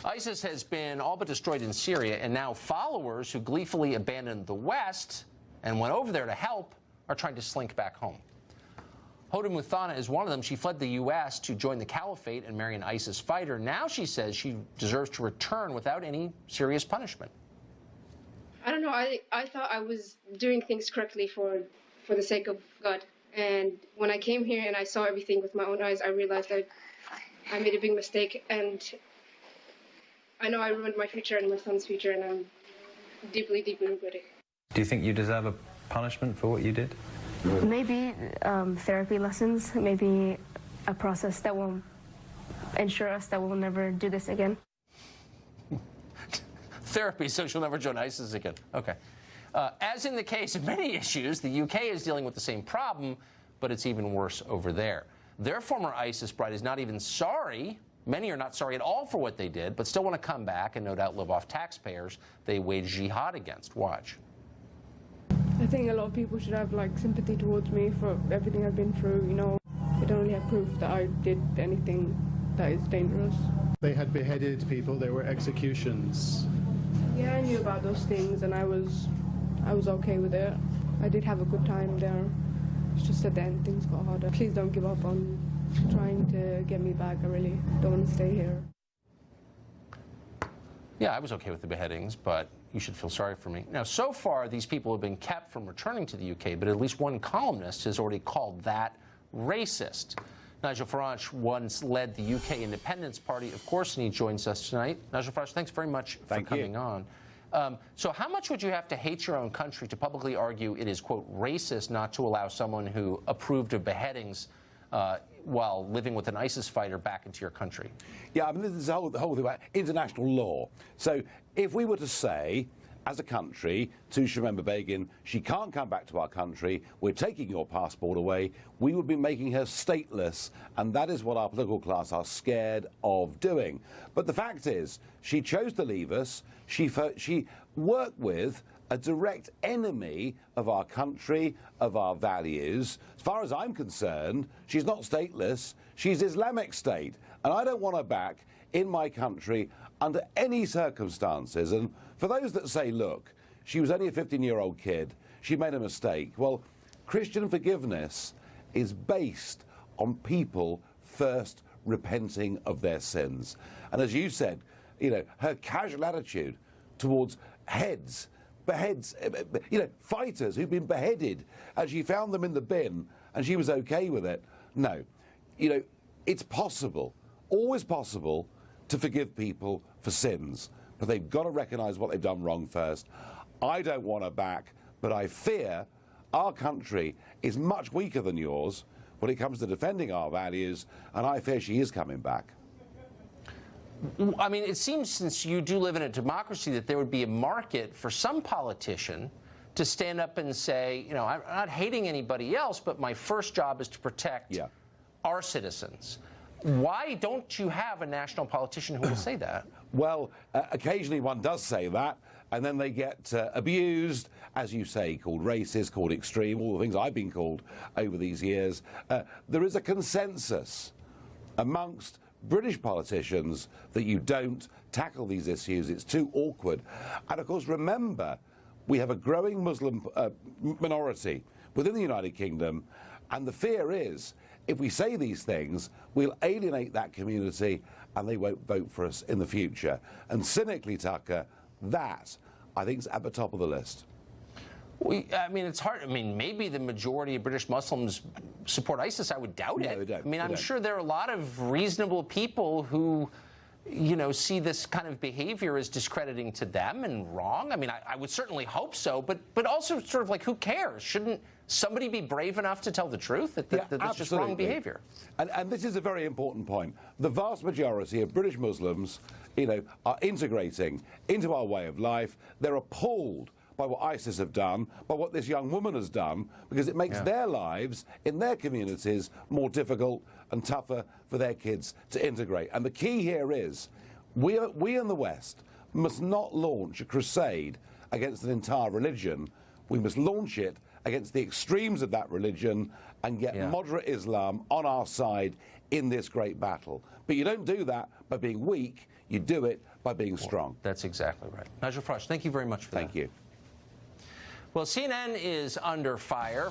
ISIS has been all but destroyed in Syria, and now followers who gleefully abandoned the West and went over there to help are trying to slink back home. Hoda Muthana is one of them. She fled the U.S. to join the caliphate and marry an ISIS fighter. Now she says she deserves to return without any serious punishment. I don't know. I thought I was doing things correctly for the sake of God. And when I came here and I saw everything with my own eyes, I realized that I made a big mistake. And I know I ruined my future and my son's future, and I'm deeply, deeply regretting. Do you think you deserve a punishment for what you did? Maybe therapy lessons, maybe a process that will ensure us that we'll never do this again. Therapy, so she'll never join ISIS again. Okay. As in the case of many issues, the UK is dealing with the same problem, but it's even worse over there. Their former ISIS bride is not even sorry. Many are not sorry at all for what they did, but still want to come back and no doubt live off taxpayers they wage jihad against. Watch. I think a lot of people should have sympathy towards me for everything I've been through. You know, they don't really have proof that I did anything that is dangerous. They had beheaded people. There were executions. Yeah, I knew about those things, and I was okay with it. I did have a good time there. It's just at the end things got harder. Please don't give up on trying to get me back. I really don't want to stay here. Yeah, I was okay with the beheadings, but you should feel sorry for me. Now, so far, these people have been kept from returning to the UK, but at least one columnist has already called that racist. Nigel Farage once led the UK Independence Party, of course, and he joins us tonight. Nigel Farage, thanks very much for coming on. So how much would you have to hate your own country to publicly argue it is, quote, racist not to allow someone who approved of beheadings while living with an ISIS fighter back into your country? Yeah, I mean, this is the whole thing about international law. So if we were to say, as a country, to Shamemba Begin, she can't come back to our country, we're taking your passport away, we would be making her stateless, and that is what our political class are scared of doing. But the fact is, she chose to leave us, she worked with a direct enemy of our country, of our values. As far as I'm concerned, she's not stateless, she's Islamic State, and I don't want her back in my country under any circumstances. And for those that say, look, she was only a 15-year-old kid, she made a mistake, well, Christian forgiveness is based on people first repenting of their sins. And as you said, you know, her casual attitude towards beheads, you know, fighters who've been beheaded, and she found them in the bin and she was okay with it. No, you know, it's possible, always possible, to forgive people for sins, but they've got to recognise what they've done wrong first. I don't want her back, but I fear our country is much weaker than yours when it comes to defending our values, and I fear she is coming back. I mean, it seems, since you do live in a democracy, that there would be a market for some politician to stand up and say, you know, I'm not hating anybody else, but my first job is to protect our citizens. Why don't you have a national politician who will say that? Well, occasionally one does say that, and then they get abused, as you say, called racist, called extreme, all the things I've been called over these years. There is a consensus amongst British politicians that you don't tackle these issues. It's too awkward. And of course, remember, we have a growing Muslim minority within the United Kingdom, and the fear is, if we say these things, we'll alienate that community and they won't vote for us in the future. And cynically, Tucker, that, I think, is at the top of the list. I mean, it's hard. I mean, maybe the majority of British Muslims support ISIS. I would doubt it. They don't. I mean, I'm sure there are a lot of reasonable people who, you know, see this kind of behavior as discrediting to them and wrong. I mean, I would certainly hope so, but also sort of like, who cares? Shouldn't somebody be brave enough to tell the truth that that's just wrong behavior? And this is a very important point. The vast majority of British Muslims, you know, are integrating into our way of life. They're appalled by what ISIS have done, by what this young woman has done, because it makes their lives in their communities more difficult and tougher for their kids to integrate. And the key here is, we in the West must not launch a crusade against an entire religion. We must launch it against the extremes of that religion and get moderate Islam on our side in this great battle. But you don't do that by being weak, you do it by being strong. That's exactly right. Nigel Farage, thank you very much for that. Thank you. Well, CNN is under fire.